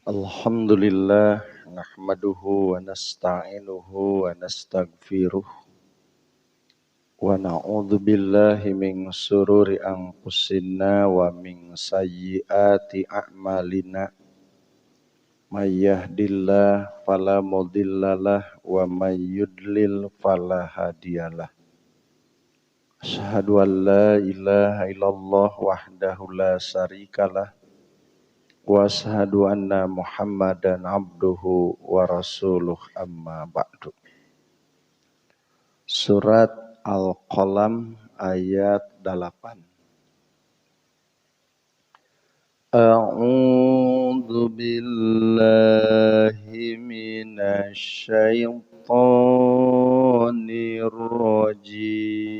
Alhamdulillah nahmaduhu wa nasta'inuhu wa nastaghfiruh wa na'udzu billahi min sururi anfusina wa min sayyiati a'malina may yahdillahu fala mudhillalah wa may yudlil fala hadiyalah. Asyhadu an la ilaha illallah wahdahu la syarikalah wa asyhadu anna Muhammadan abduhu wa rasuluh amma ba'du. Surat Al-Qalam ayat 8. A'udzu billahi minasy syaithanir rajim.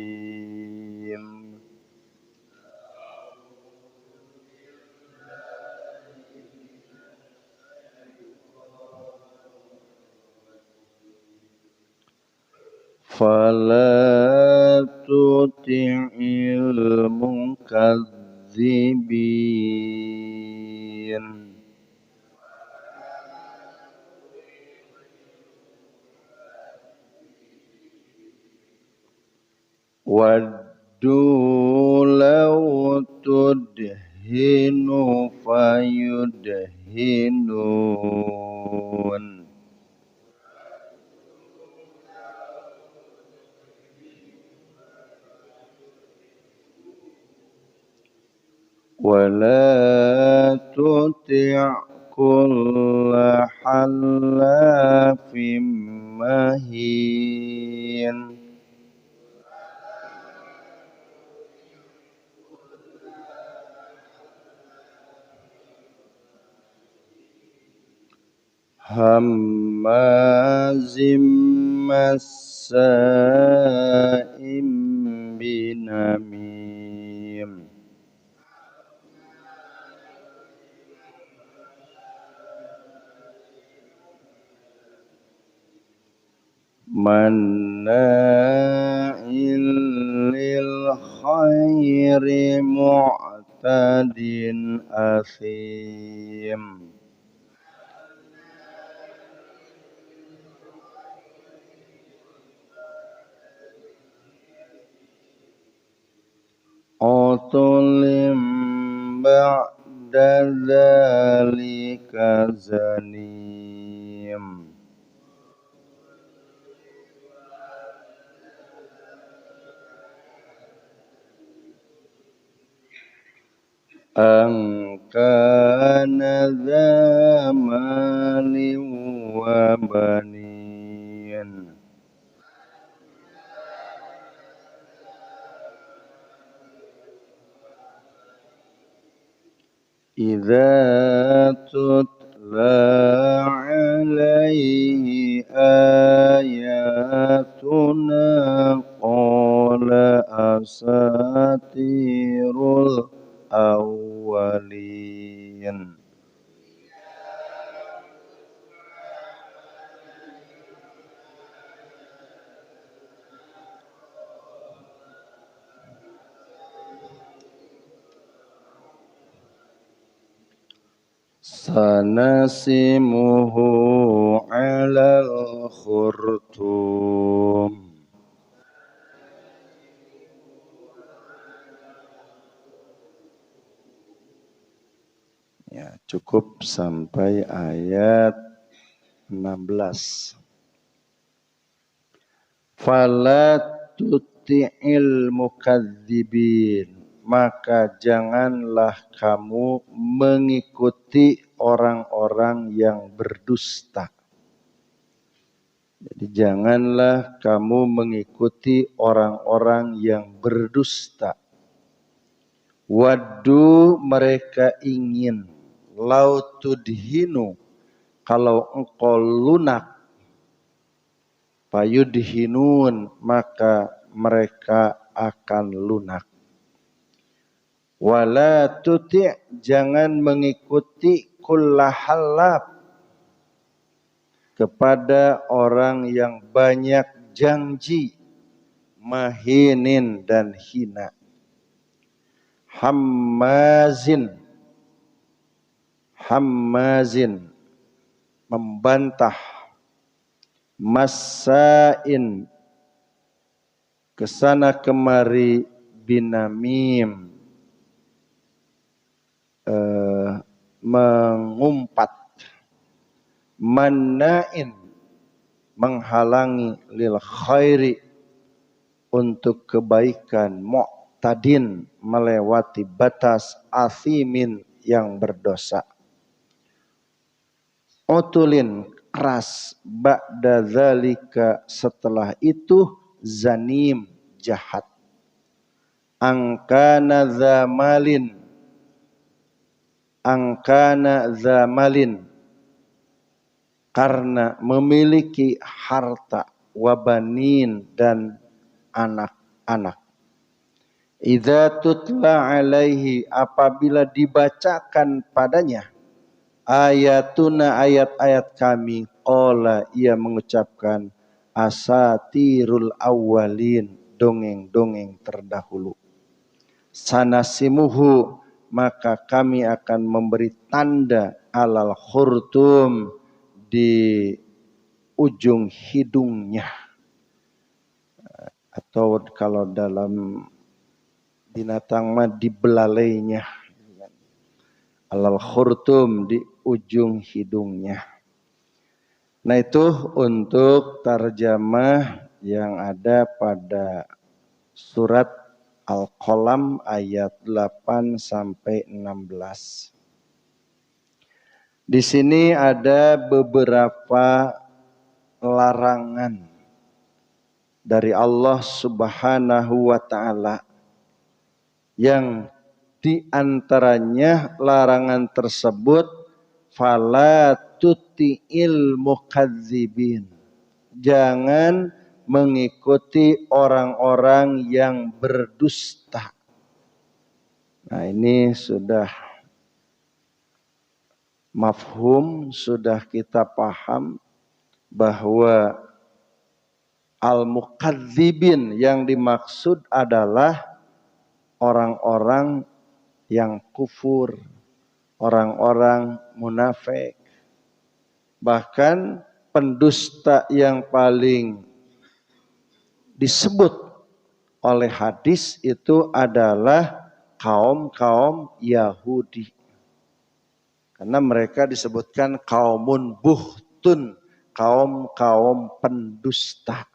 Fala tuti'il mukazzibin. Waddu law tudhinu fayudhinun. Wala tuti' kulla halafim mahin. Hammazim massa'im binamim. Manna'il lil khairi mu'tadin athim. Utulim ba'da dzalika zanim. An kana dza malin wa banin. Idza tutla alaihi ayatuna qala asatirul awwalin. Sanasimuhu 'alal khurtum. Ya, cukup sampai ayat 16. Fala tuti'il mukadzibin, maka janganlah kamu mengikuti orang-orang yang berdusta. Jadi janganlah kamu mengikuti orang-orang yang berdusta. Waddu, mereka ingin, lau tudhinu, kalau engkau lunak, fayudhinun, maka mereka akan lunak. Wala tuti', jangan mengikuti kulla halaf, kepada orang yang banyak janji, mahinin dan hina. Hammazin membantah masain kesana kemari binamim, mengumpat, mannain menghalangi, lil khairi untuk kebaikan, mu'tadin melewati batas, athimin yang berdosa, utulin keras, ba'da dzalika setelah itu, zanim jahat, angkana zamalin karena memiliki harta, wabanin dan anak-anak. Idza tutla alaihi apabila dibacakan padanya, ayatuna ayat-ayat kami, qala ia mengucapkan, asatirul awwalin dongeng-dongeng terdahulu. Sanasimuhu maka kami akan memberi tanda alal khurtum di ujung hidungnya, atau kalau dalam binatang mah di belalainya, alal khurtum di ujung hidungnya. Nah itu untuk tarjamah yang ada pada surat Al-Qalam ayat 8 sampai 16. Di sini ada beberapa larangan dari Allah Subhanahu wa taala, yang di antaranya larangan tersebut, fala tuti'il mukadzibin, jangan mengikuti orang-orang yang berdusta. Nah ini sudah mafhum, sudah kita paham bahwa al-mukadzibin yang dimaksud adalah orang-orang yang kufur, orang-orang munafik. Bahkan pendusta yang paling disebut oleh hadis itu adalah kaum-kaum Yahudi. Karena mereka disebutkan kaumun buhtun, kaum-kaum pendusta.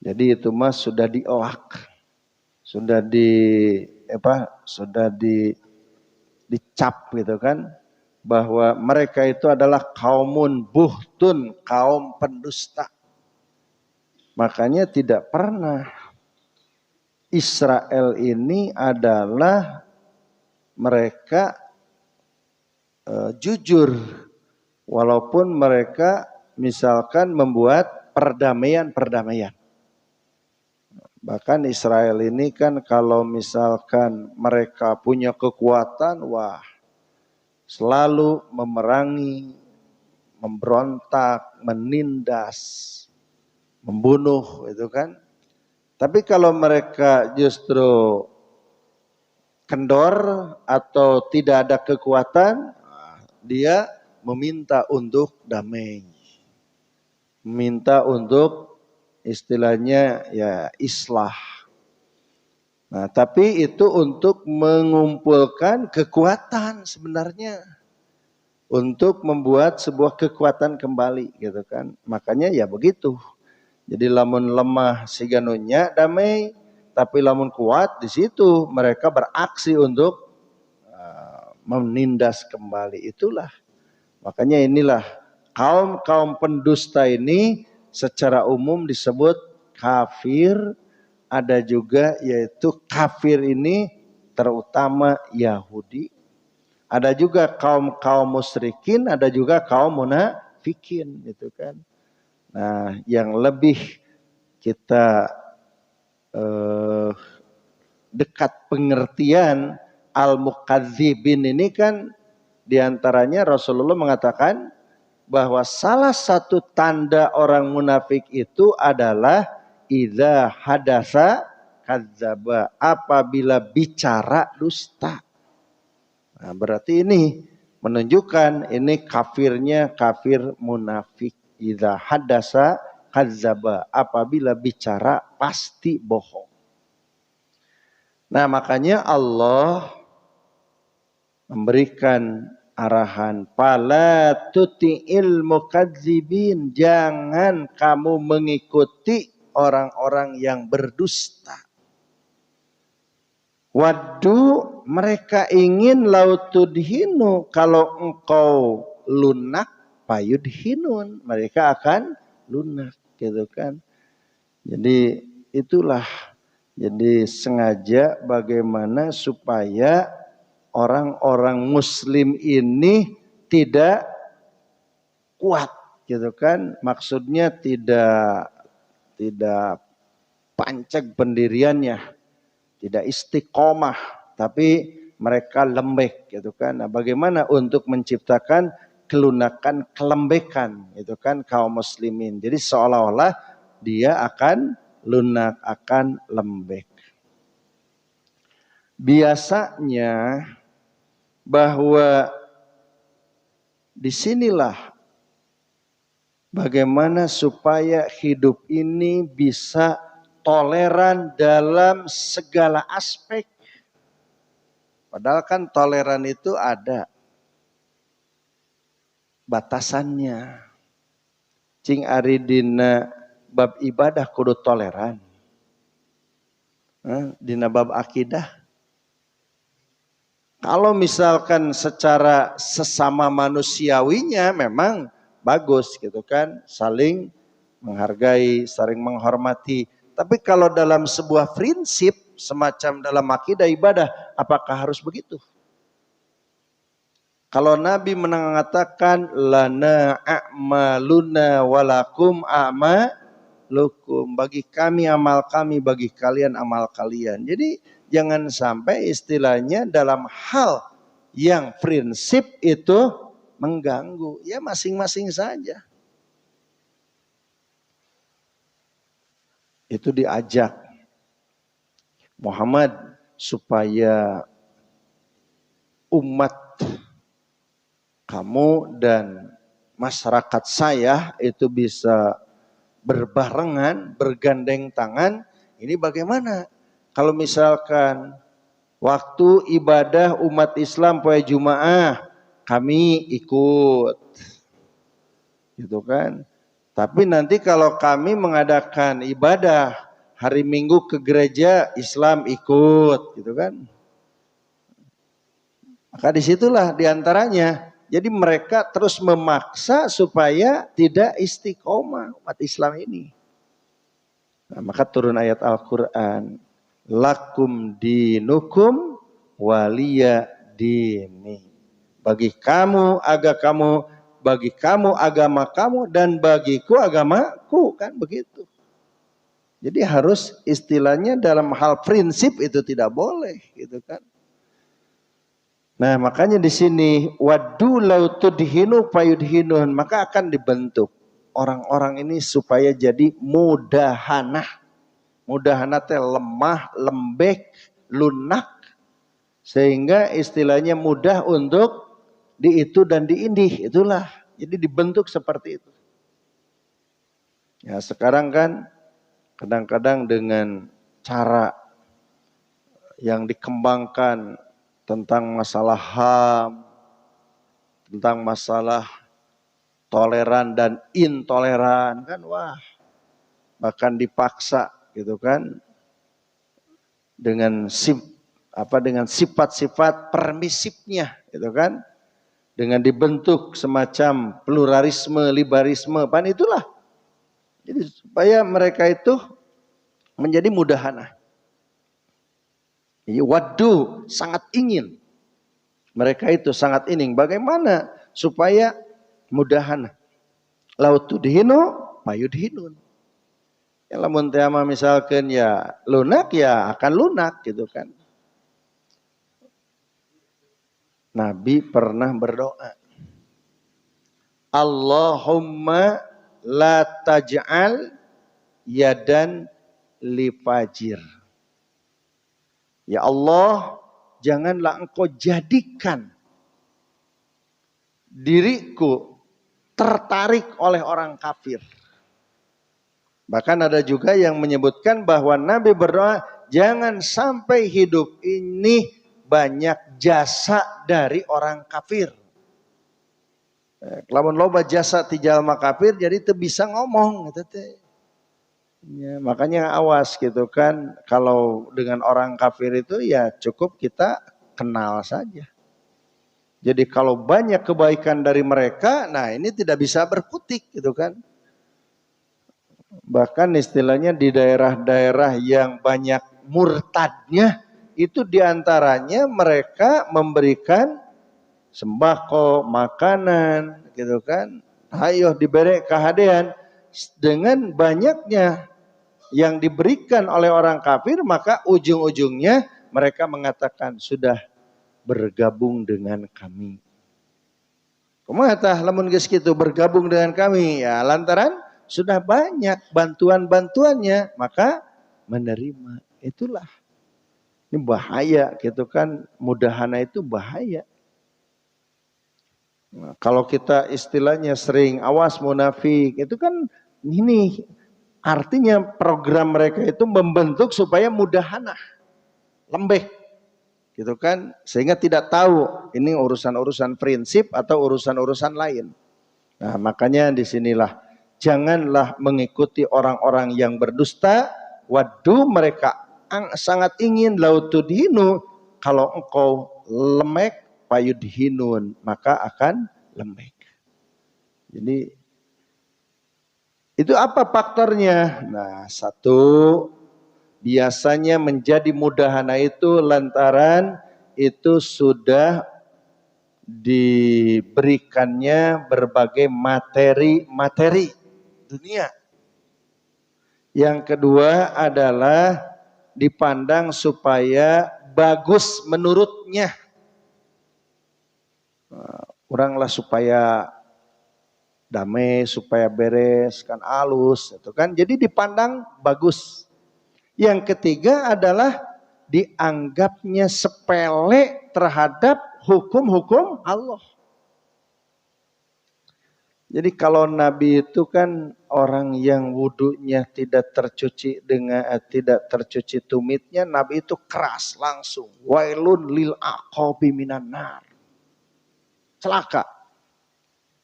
Jadi itu mah sudah dielak, sudah dicap gitu kan, bahwa mereka itu adalah kaumun buhtun, kaum pendusta. Makanya tidak pernah Israel ini adalah mereka jujur, walaupun mereka misalkan membuat perdamaian. Bahkan Israel ini kan kalau misalkan mereka punya kekuatan, wah selalu memerangi, memberontak, menindas, membunuh, itu kan. Tapi kalau mereka justru kendor atau tidak ada kekuatan, dia meminta untuk damai, meminta untuk istilahnya ya islah. Nah, tapi itu untuk mengumpulkan kekuatan sebenarnya, untuk membuat sebuah kekuatan kembali gitu kan. Makanya ya begitu. Jadi lamun lemah siganunya damai, tapi lamun kuat di situ mereka beraksi untuk menindas kembali. Itulah makanya inilah kaum pendusta ini secara umum disebut kafir. Ada juga yaitu kafir ini terutama Yahudi. Ada juga kaum musyrikin, ada juga kaum munafikin gitu kan. Nah, yang lebih kita dekat pengertian al-mukadzibin ini kan diantaranya Rasulullah mengatakan bahwa salah satu tanda orang munafik itu adalah idza hadasa kadzdzaba, apabila bicara dusta. Nah, berarti ini menunjukkan ini kafirnya kafir munafik. Idza haddasa kadzdzaba, apabila bicara pasti bohong. Nah, makanya Allah memberikan arahan, fala tuti'il mukadzibin, jangan kamu mengikuti orang-orang yang berdusta. Waddu, mereka ingin lautudhinu, kalau engkau lunak payudhinun, mereka akan lunak, gitu kan. Jadi itulah, jadi sengaja bagaimana supaya orang-orang muslim ini tidak kuat, gitu kan. Maksudnya tidak panceg pendiriannya, tidak istiqomah, tapi mereka lembek, gitu kan. Nah, bagaimana untuk menciptakan kelunakan, kelembekan, gitu kan, kaum muslimin. Jadi seolah-olah dia akan lunak, akan lembek. Biasanya bahwa disinilah bagaimana supaya hidup ini bisa toleran dalam segala aspek. Padahal kan toleran itu ada batasannya. Cing ari dina bab ibadah kudu toleran. Dina bab akidah, kalau misalkan secara sesama manusiawinya memang bagus, gitu kan, saling menghargai, saling menghormati. Tapi kalau dalam sebuah prinsip semacam dalam akidah ibadah, apakah harus begitu? Kalau Nabi mengatakan lana a'maluna walakum a'malukum, bagi kami amal kami, bagi kalian amal kalian. Jadi jangan sampai istilahnya dalam hal yang prinsip itu mengganggu, ya masing-masing saja. Itu diajak Muhammad supaya umat kamu dan masyarakat saya itu bisa berbarengan, bergandeng tangan. Ini bagaimana? Kalau misalkan waktu ibadah umat Islam poe Jumaah kami ikut, gitu kan. Tapi nanti kalau kami mengadakan ibadah hari Minggu ke gereja, Islam ikut, gitu kan. Maka disitulah diantaranya. Jadi mereka terus memaksa supaya tidak istiqomah umat Islam ini. Nah, maka turun ayat Al-Quran. Lakum dinukum waliya dini. Bagi kamu agama kamu, dan bagiku agamaku, kan begitu. Jadi harus istilahnya dalam hal prinsip itu tidak boleh, gitu kan. Nah, makanya di sini waddu law tudhinu fayudhinun, maka akan dibentuk orang-orang ini supaya jadi mudahanah. Mudahanah teh lemah, lembek, lunak, sehingga istilahnya mudah untuk diitu dan diindih, itulah. Jadi dibentuk seperti itu. Ya, sekarang kan kadang-kadang dengan cara yang dikembangkan tentang masalah HAM, tentang masalah toleran dan intoleran, kan wah, bahkan dipaksa, gitu kan, dengan sifat-sifat permisifnya, gitu kan, dengan dibentuk semacam pluralisme, liberalisme, pan itulah. Jadi supaya mereka itu menjadi mudahanah. Jadi waddu, sangat ingin. Mereka itu sangat ingin. Bagaimana supaya mudahanah? Lautudhinu payudhinun. Ya lamun tema misalkan ya lunak, ya akan lunak, gitu kan. Nabi pernah berdoa, Allahumma la taj'al yadan li fajir. Ya Allah, janganlah engkau jadikan diriku tertarik oleh orang kafir. Bahkan ada juga yang menyebutkan bahwa Nabi berdoa, jangan sampai hidup ini banyak jasa dari orang kafir. Lamun loba jasa ti jalma kafir jadi teu bisa ngomong gitu teh. Ya, makanya awas gitu kan, kalau dengan orang kafir itu ya cukup kita kenal saja. Jadi kalau banyak kebaikan dari mereka, nah ini tidak bisa berkutik gitu kan. Bahkan istilahnya di daerah-daerah yang banyak murtadnya, itu diantaranya mereka memberikan sembako, makanan gitu kan. Hayo diberi kahadean. Dengan banyaknya yang diberikan oleh orang kafir, maka ujung-ujungnya mereka mengatakan sudah bergabung dengan kami. Kumaha tah lamun geus kitu bergabung dengan kami, ya lantaran sudah banyak bantuan-bantuannya, maka menerima. Itulah. Ini bahaya gitu kan, mudahana itu bahaya. Nah, kalau kita istilahnya sering awas munafik, itu kan ini artinya program mereka itu membentuk supaya mudahana, lembek. Gitu kan, sehingga tidak tahu ini urusan-urusan prinsip atau urusan-urusan lain. Nah, makanya disinilah janganlah mengikuti orang-orang yang berdusta. Waduh, mereka sangat ingin lautudhinu, kalau engkau lemek payudhinun, maka akan lembek. Jadi itu apa faktornya? Nah, satu, biasanya menjadi mudahana itu lantaran itu sudah diberikannya berbagai materi dunia. Yang kedua adalah dipandang supaya bagus menurutnya. Oranglah supaya damai, supaya beres, kan alus, itu kan. Jadi dipandang bagus. Yang ketiga adalah dianggapnya sepele terhadap hukum-hukum Allah. Jadi kalau Nabi itu kan orang yang wudunya tidak tercuci tumitnya, Nabi itu keras langsung. Wailun lil aqabi minan nar. Celaka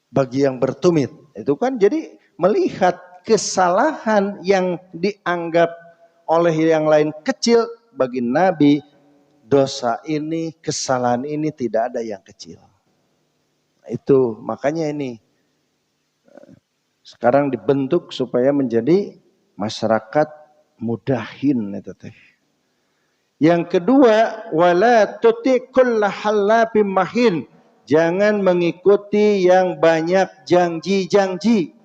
bagi yang bertumit. Itu kan jadi melihat kesalahan yang dianggap oleh yang lain kecil, bagi Nabi dosa ini, kesalahan ini tidak ada yang kecil. Itu makanya ini sekarang dibentuk supaya menjadi masyarakat mudahin itu teh. Yang kedua, wala tuti kulla halabim mahin. Jangan mengikuti yang banyak janji-janji.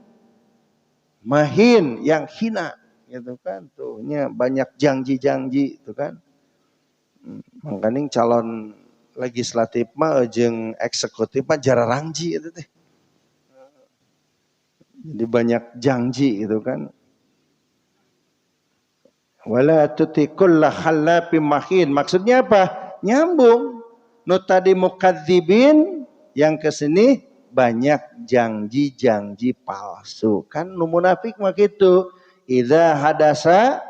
Mahin, yang hina. Gitu kan, tuhnya banyak janji-janji itu kan. Makanya calon legislatif mah jeung eksekutif mah jararangji itu teh. Jadi banyak janji itu kan. Wala tuti kulla khallafin mahin. Maksudnya apa? Nyambung. Nu tadi mukadzibin, yang ke sini banyak janji-janji palsu. Kan nu munafik mah gitu. Idza hadasa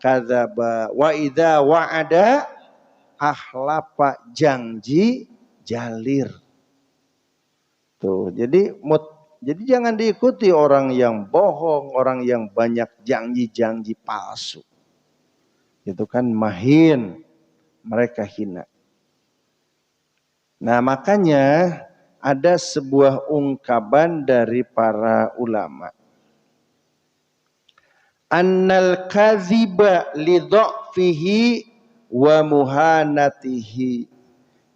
kadzaba wa idza wa'ada ahlafa, janji jalir. Tuh, jadi jangan diikuti orang yang bohong, orang yang banyak janji-janji palsu. Itu kan mahin, mereka hina. Nah, makanya ada sebuah ungkapan dari para ulama. Annal kadhiba li dha'fihi wa muhanatihi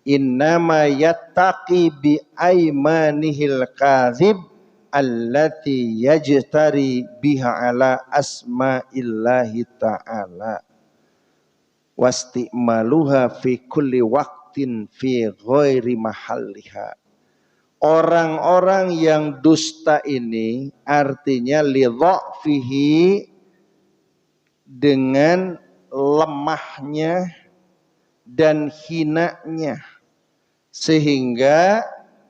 innama yattaqi bi aymanihil kadhib allati yajtari biha ala asma'illahi ta'ala wasti'maluha fi kulli waqtin fi ghairi mahalliha. Orang-orang yang dusta ini artinya li dha'fihi, dengan lemahnya dan hinanya, sehingga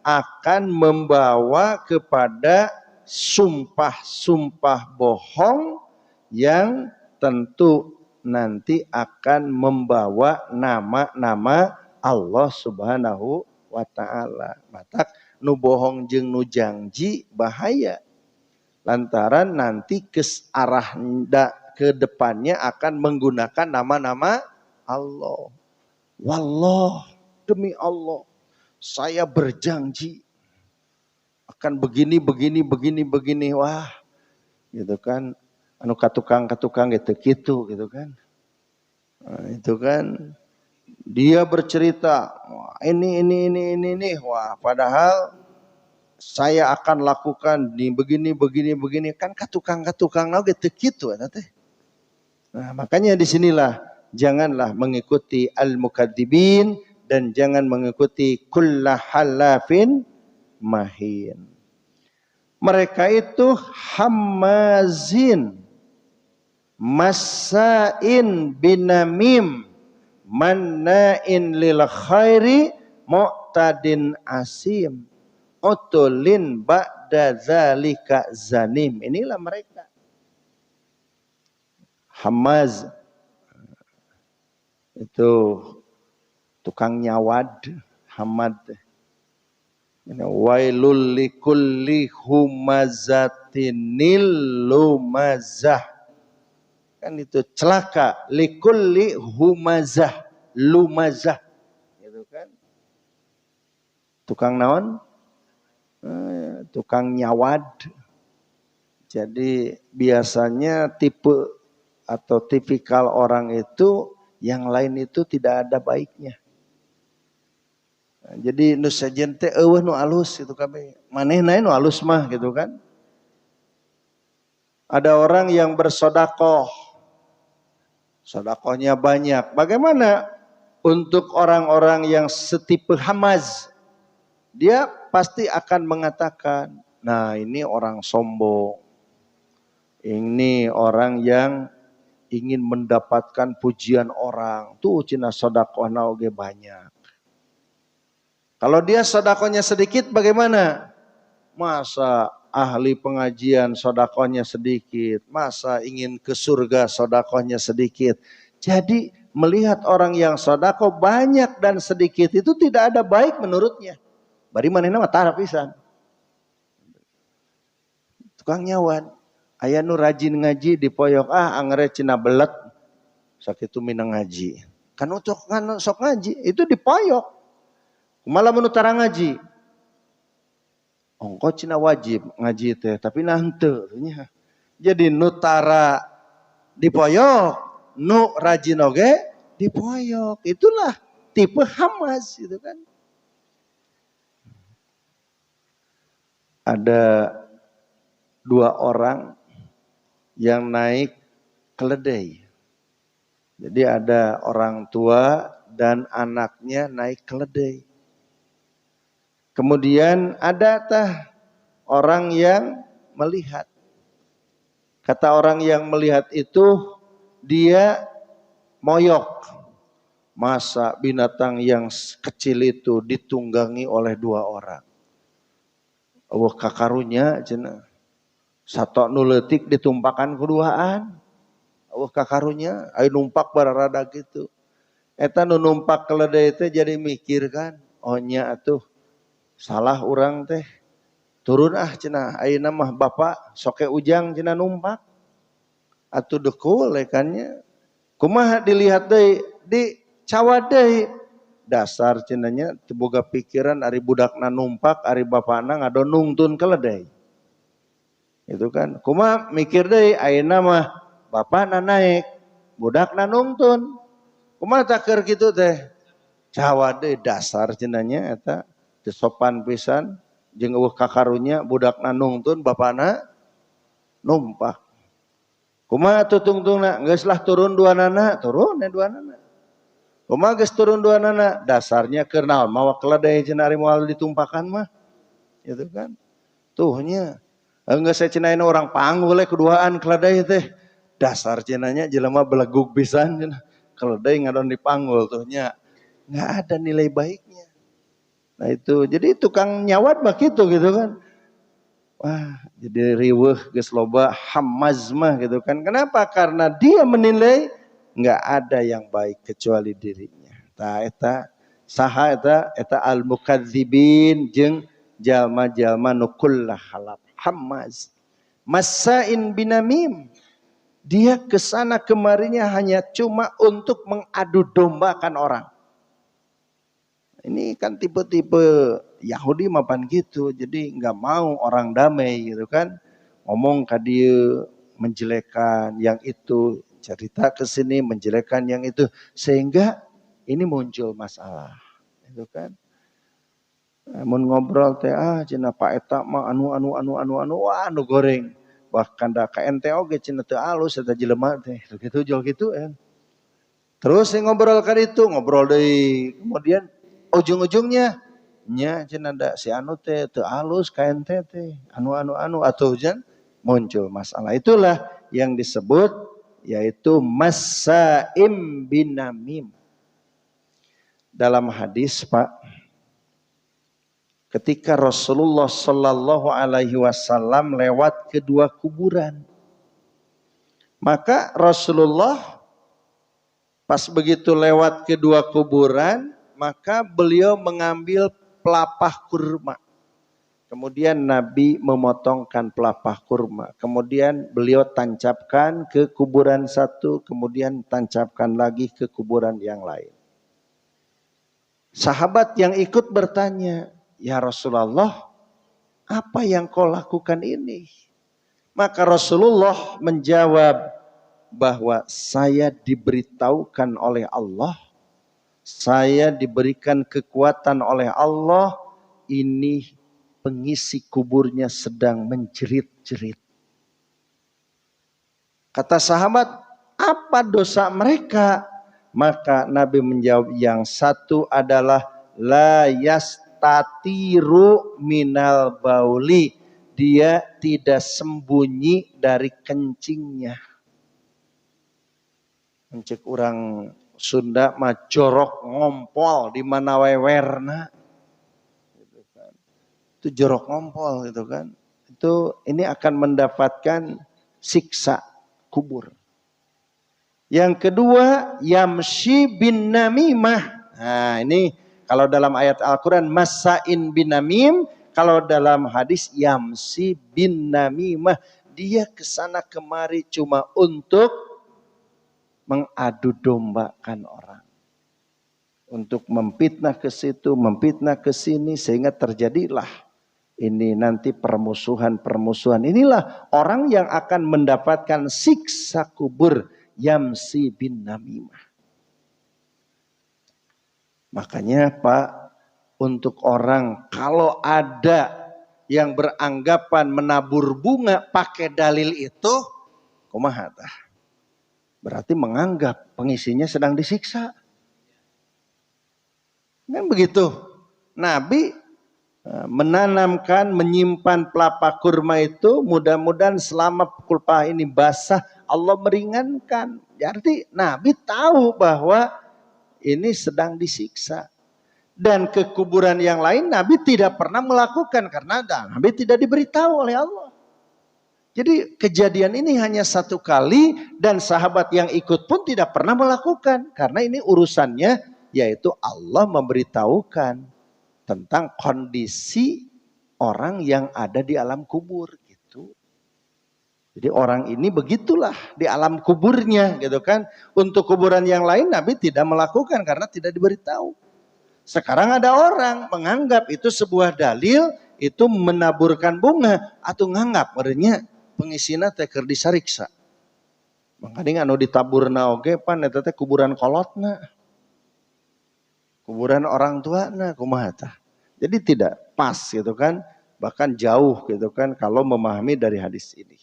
akan membawa kepada sumpah-sumpah bohong yang tentu nanti akan membawa nama-nama Allah Subhanahu wa ta'ala. Matak nu bohong jeung nu janji bahaya. Lantaran nanti ke arah ke depannya akan menggunakan nama-nama Allah. Wallah, demi Allah, saya berjanji akan begini. Wah, gitu kan. Anu katukang gitu kan. Nah, itu kan dia bercerita, ini. Wah, padahal saya akan lakukan di begini kan katukang gitu gitu teh. Nah, makanya disinilah janganlah mengikuti al-mukadzibin dan jangan mengikuti kulla halafin mahin. Mereka itu hammazin, masain binamim, manna'in lil khairi, mu'tadin asim, utulin ba'da zalika zanim. Inilah mereka. Hamaz itu tukang nyawad, hamad. Wailul likulli humazatinil lumazah. Kan itu celaka, likulli humazah, lumazah. Gitu kan. Tukang naon? Tukang nyawad. Jadi biasanya tipe atau tipikal orang itu yang lain itu tidak ada baiknya. Nah, jadi nu sajen teh eueuh nu alus gitu kabeh. Manehna nu alus mah gitu kan. Ada orang yang bersedekah. Sedekahnya banyak. Bagaimana untuk orang-orang yang setipe hamaz? Dia pasti akan mengatakan, nah ini orang sombong. Ini orang yang ingin mendapatkan pujian orang. Tuh cina sedekahna oge banyak. Kalau dia sedekahnya sedikit bagaimana? Masa ahli pengajian sedekahnya sedikit? Masa ingin ke surga sedekahnya sedikit? Jadi melihat orang yang sedekah banyak dan sedikit itu tidak ada baik menurutnya. Bari manehna mah tara pisan. Tukang nyawan. Aya nu rajin ngaji di poyok angere cina belet sakitu minang ngaji. Kan sok ngaji itu di poyok. Malah mun tara ngaji. Ongko cina wajib ngaji teh tapi nah henteu nya. Jadi nu tara di poyok, nu rajin oge di poyok. Itulah tipe hamaz gitu kan. Ada dua orang yang naik keledai. Jadi ada orang tua dan anaknya naik keledai. Kemudian ada orang yang melihat. Kata orang yang melihat itu dia moyok. Masa binatang yang kecil itu ditunggangi oleh dua orang. Eueuh kakarunya cenah. Sato nu leutik ditumpakan kuduaan. Eueuh kakarunya aya numpak bararada gitu. Eta nu numpak keledai teh jadi mikir kan, oh nya atuh salah urang teh. Turun cenah ayeuna mah bapak soke ujang cenah numpak. Atuh dekul lekannya. Kumaha dilihat deui di cawad deui. Dasar cenanya teu boga pikiran ari budakna numpak, ari bapana ngadon nungtun keledai. Itu kan. Kumaha mikir deui ayeuna mah bapana naik, budakna nungtun. Kumaha takeur kitu teh? Cawad deui dasar cenanya eta teu sopan pisan jeung eueuh kakarunya budakna nungtun bapana numpak. Kumaha atuh tungtungna? Geus lah turun duanana, turun duanana. Kumaha geus turun duanana? Dasarnya keur naon mawa keledai cenah ari moal ditumpakan mah. Gitu kan. Tuhnya geus cenah orang panggul we keduaan keledai teh. Dasar cenahnya jelema belegug pisan cenah. Keledai ngadon dipanggul tuhnya. Enggak ada nilai baiknya. Nah itu, jadi tukang nyawat begitu gitu kan. Wah, jadi riweuh geus loba hammaz mah gitu kan. Kenapa? Karena dia menilai nggak ada yang baik kecuali dirinya. Tah eta saha eta al mukadzibin jeung jalma-jalma nu kullah halap hammaz. Masain binamim. Dia kesana kemarinya hanya cuma untuk mengadu dombakan orang. Ini kan tipe-tipe Yahudi mapan gitu, jadi nggak mau orang damai gitu kan, ngomong ke dia menjelekan yang itu, cerita ke sini menjelekan yang itu, sehingga ini muncul masalah, itu kan. Mun ngobrol teh cenah Pak eta mah anu wah anu goreng, bahkan da ka ente oge cenah teu alus eta jelema teh, gitu jual gitu kan. Terus ngobrol kan itu, ngobrol deui, kemudian ujung-ujungnya nya cenah da si anu teh teu alus ka ente teh anu atuh jan muncul masalah. Itulah yang disebut yaitu masaim binamim. Dalam hadis Pak, ketika Rasulullah sallallahu alaihi wasallam lewat kedua kuburan, maka Rasulullah pas begitu lewat kedua kuburan, maka beliau mengambil pelapah kurma. Kemudian Nabi memotongkan pelapah kurma. Kemudian beliau tancapkan ke kuburan satu, kemudian tancapkan lagi ke kuburan yang lain. Sahabat yang ikut bertanya, "Ya Rasulullah, apa yang kau lakukan ini?" Maka Rasulullah menjawab, bahwa saya diberitahukan oleh Allah, saya diberikan kekuatan oleh Allah, ini pengisi kuburnya sedang menjerit-jerit. Kata sahabat, apa dosa mereka? Maka Nabi menjawab, yang satu adalah la yastatiru minal bauli, dia tidak sembunyi dari kencingnya. Mencek orang Sunda mah jorok ngompol di mana wewerna, gitu kan. Itu jorok ngompol gitu kan. Itu ini akan mendapatkan siksa kubur. Yang kedua, yamshi bin namimah. Nah ini kalau dalam ayat Al-Quran masain bin namim, kalau dalam hadis yamshi bin namimah, dia kesana kemari cuma untuk mengadu dombakan orang, untuk memfitnah ke situ, memfitnah ke sini, sehingga terjadilah ini nanti permusuhan. Inilah orang yang akan mendapatkan siksa kubur, yamsi bin namimah. Makanya Pak, untuk orang kalau ada yang beranggapan menabur bunga pakai dalil itu, kumaha tah? Berarti menganggap pengisinya sedang disiksa. Kan begitu. Nabi menanamkan, menyimpan pelapa kurma itu, mudah-mudahan selama kulpah ini basah, Allah meringankan. Jadi Nabi tahu bahwa ini sedang disiksa. Dan ke kuburan yang lain Nabi tidak pernah melakukan, karena Nabi tidak diberitahu oleh Allah. Jadi kejadian ini hanya satu kali, dan sahabat yang ikut pun tidak pernah melakukan. Karena ini urusannya yaitu Allah memberitahukan tentang kondisi orang yang ada di alam kubur gitu. Jadi orang ini begitulah di alam kuburnya gitu kan. Untuk kuburan yang lain Nabi tidak melakukan karena tidak diberitahu. Sekarang ada orang menganggap itu sebuah dalil, itu menaburkan bunga atau nganggap merenya pengisina teh keur disariksa. Makanya anu ditaburna oge pan eta teh kuburan kolotna. Kuburan orang tuana kumaha tah. Jadi tidak pas gitu kan, bahkan jauh gitu kan kalau memahami dari hadis ini.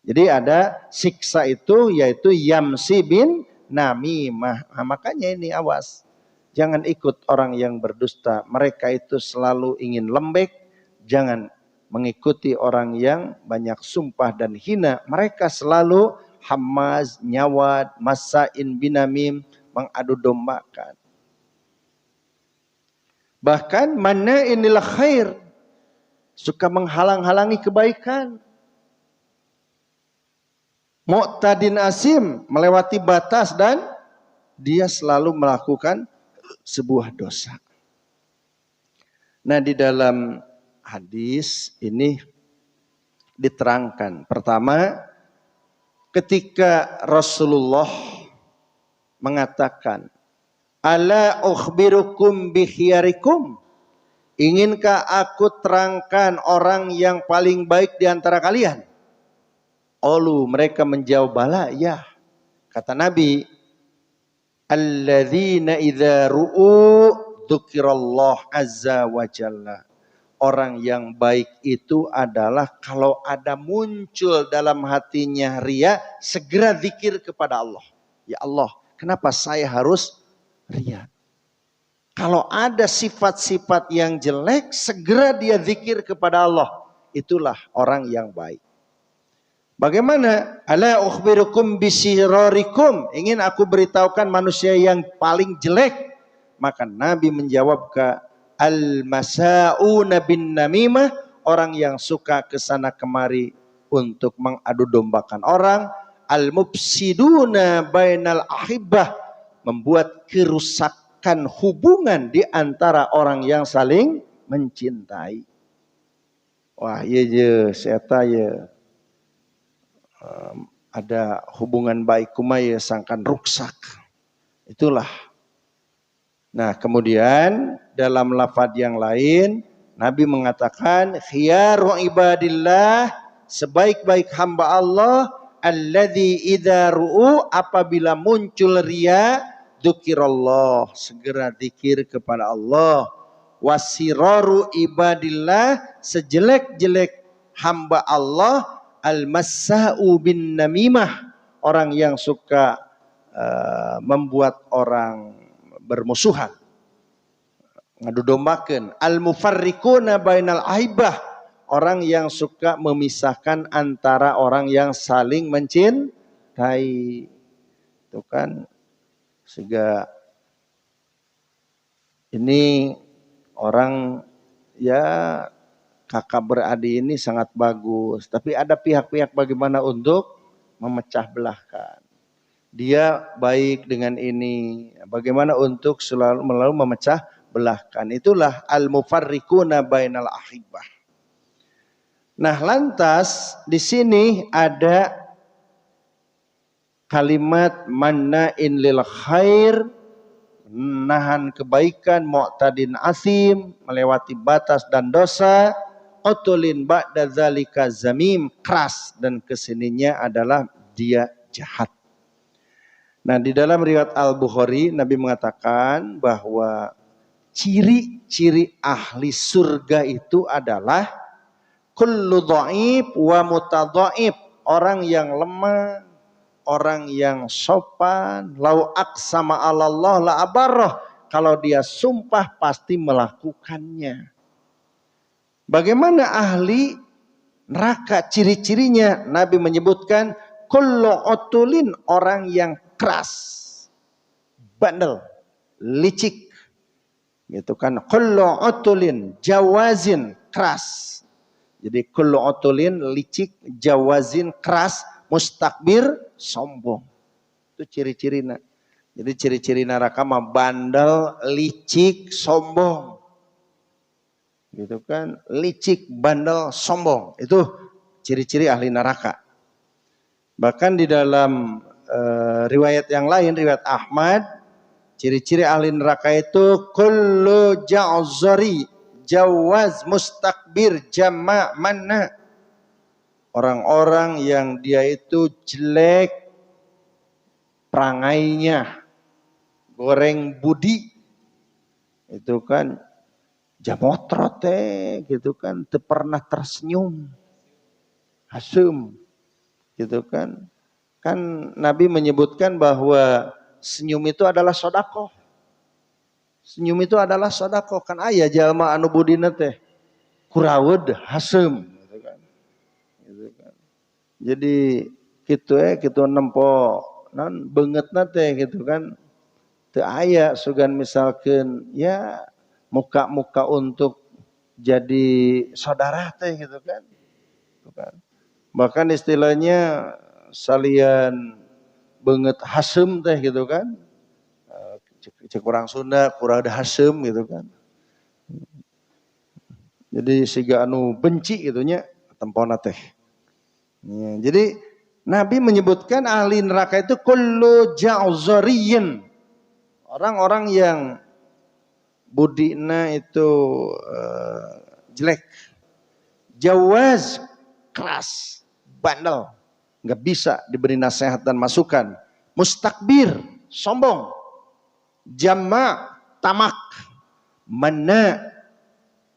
Jadi ada siksa itu yaitu yamsi bin namimah. Nah, makanya ini awas. Jangan ikut orang yang berdusta. Mereka itu selalu ingin lembek. Jangan mengikuti orang yang banyak sumpah dan hina. Mereka selalu hamaz, nyawad, masain binamim, mengadu dombakan. Bahkan manna'in lil khair, suka menghalang-halangi kebaikan. Mu'tadin asim, melewati batas dan dia selalu melakukan sebuah dosa. Nah, di dalam hadis ini diterangkan. Pertama, ketika Rasulullah mengatakan, "Ala ukhbirukum bi khiyarikum?" Inginkah aku terangkan orang yang paling baik di antara kalian? Qalu, mereka menjawab, bala, ya. Kata Nabi, alladzina idza ru'u dzukirallah azza wa jalla. Orang yang baik itu adalah kalau ada muncul dalam hatinya ria, segera zikir kepada Allah. Ya Allah, kenapa saya harus ria? Kalau ada sifat-sifat yang jelek, segera dia zikir kepada Allah. Itulah orang yang baik. Bagaimana? Ala ukhbirukum bisirarikum. Ingin aku beritahukan manusia yang paling jelek. Maka Nabi menjawab ke al-masa'una bin namimah. Orang yang suka kesana kemari untuk mengadu dombakan orang. Al-mufsiduna bainal ahibbah. Membuat kerusakan hubungan di antara orang yang saling mencintai. Wah, iya je, saya tanya. Ada hubungan baik kumaya sangkan ruksak. Itulah. Nah, kemudian dalam lafaz yang lain Nabi mengatakan khiyaru ibadillah, sebaik-baik hamba Allah alladzi idza ru'u, apabila muncul riya dzukirallah, segera zikir kepada Allah. Wasiraru ibadillah, sejelek-jelek hamba Allah al-massa'u bin namimah, orang yang suka membuat orang bermusuhan, ngadu dombakeun. Al-mufarriquna bainal aibah, orang yang suka memisahkan antara orang yang saling mencintai. Itu kan sehingga ini orang ya kakak beradik ini sangat bagus, tapi ada pihak-pihak bagaimana untuk memecah belahkan. Dia baik dengan ini, bagaimana untuk selalu memecah belahkan. Itulah al-mufarriquna bainal ahibbah. Nah, lantas di sini ada kalimat manna'in lil khair, nahan kebaikan, mu'tadin asim, melewati batas dan dosa, utulin ba'da dzalika zamim, keras, dan kesininya adalah dia jahat. Nah, di dalam riwayat Al-Bukhari Nabi mengatakan bahwa ciri-ciri ahli surga itu adalah kullu dhaif wa mutadhaif, orang yang lemah, orang yang sopan, lau aqsama 'alallah la abarrah, kalau dia sumpah pasti melakukannya. Bagaimana ahli neraka ciri-cirinya? Nabi menyebutkan kullu utulin, orang yang keras, bandel, licik. Gitu kan. Kullu utulin jawazin, keras. Jadi kullu utulin licik, jawazin keras, mustakbir sombong. Itu ciri-cirinya. Jadi ciri-ciri neraka mah bandel, licik, sombong. Gitu kan, licik, bandel, sombong. Itu ciri-ciri ahli neraka. Bahkan di dalam riwayat yang lain, riwayat Ahmad, ciri-ciri ahli neraka itu kullu ja'zari, jawaz, mustakbir, jama' manna. Orang-orang yang dia itu jelek perangainya, goreng budi, itu kan jamotrot gitu kan, teu pernah tersenyum, hasum, gitu kan. Kan Nabi menyebutkan bahwa senyum itu adalah sedekah. Senyum itu adalah sedekah. Kan aya jalma anu budina teh kurawed hasem, gitu kan. Gitu kan. Jadi kitu nempo non beungeutna teh gitu kan. Teu aya sugan misalkeun ya muka-muka untuk jadi saudara teh gitu kan. Bahkan istilahnya salian banget hasem teh gitu kan. Cek orang Sunda kurang ada hasem gitu kan. Jadi siga anu benci gitunya tempona teh. Ya, jadi Nabi menyebutkan ahli neraka itu kullu ja'zariyin. Orang-orang yang budina itu jelek. Jawaz keras, bandel, nggak bisa diberi nasihat dan masukan. Mustakbir, sombong. Jama, tamak, mana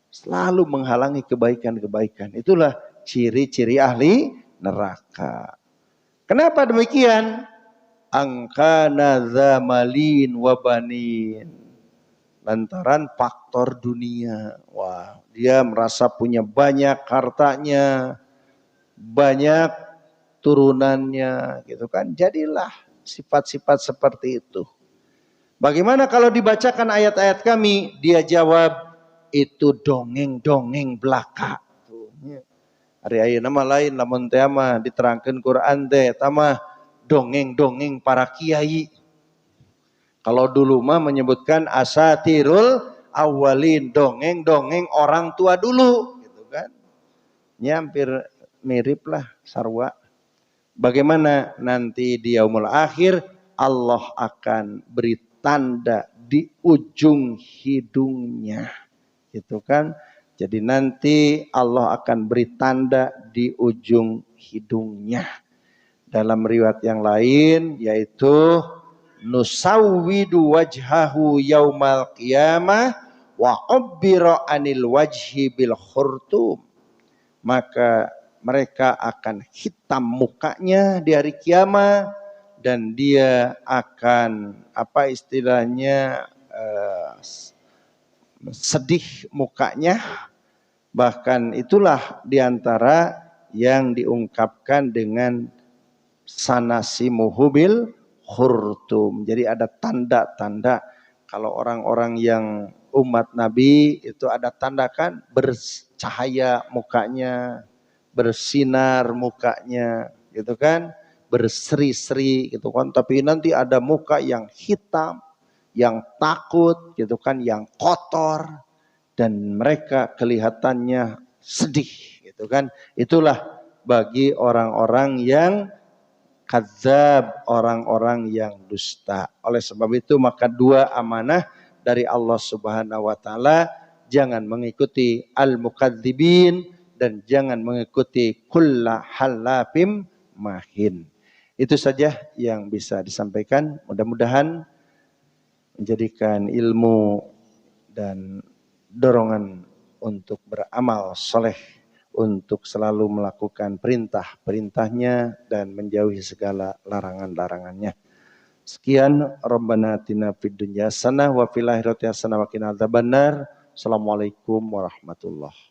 selalu menghalangi kebaikan-kebaikan. Itulah ciri-ciri ahli neraka. Kenapa demikian? Angkana zamalin wabanin. Lantaran faktor dunia. Wah, dia merasa punya banyak hartanya, banyak turunannya, gitu kan. Jadilah sifat-sifat seperti itu. Bagaimana kalau dibacakan ayat-ayat kami? Dia jawab, itu dongeng-dongeng belaka. Hari ayeuna mah lain lamun teh mah diterangkeun Quran teh tamah dongeng-dongeng para kiai. Kalau dulu mah menyebutkan asatirul awalin, dongeng-dongeng orang tua dulu gitu kan. Ya hampir mirip lah sarwa. Bagaimana nanti di yaumul akhir Allah akan beri tanda di ujung hidungnya. Gitu kan. Jadi nanti Allah akan beri tanda di ujung hidungnya. Dalam riwayat yang lain yaitu nusawwidu wajhahu yaumal qiyamah wa ubbira anil wajhi bil khurtum. Maka mereka akan hitam mukanya di hari kiamat dan dia akan apa istilahnya sedih mukanya. Bahkan itulah diantara yang diungkapkan dengan sanasimuhu bil khurtum. Jadi ada tanda-tanda kalau orang-orang yang umat Nabi itu ada tanda kan bercahaya mukanya, bersinar mukanya, gitu kan, berseri-seri gitu kan. Tapi nanti ada muka yang hitam, yang takut, gitu kan, yang kotor dan mereka kelihatannya sedih, gitu kan. Itulah bagi orang-orang yang kadzab, orang-orang yang dusta. Oleh sebab itu maka dua amanah dari Allah Subhanahu wa taala, jangan mengikuti al-mukadzibin dan jangan mengikuti kulla halafim mahin. Itu saja yang bisa disampaikan. Mudah-mudahan menjadikan ilmu dan dorongan untuk beramal soleh, untuk selalu melakukan perintah-perintahnya dan menjauhi segala larangan-larangannya. Sekian, Rabbana atina fid dunya hasanah wa fil akhirati hasanah wa qina adzabannar. Assalamualaikum warahmatullahi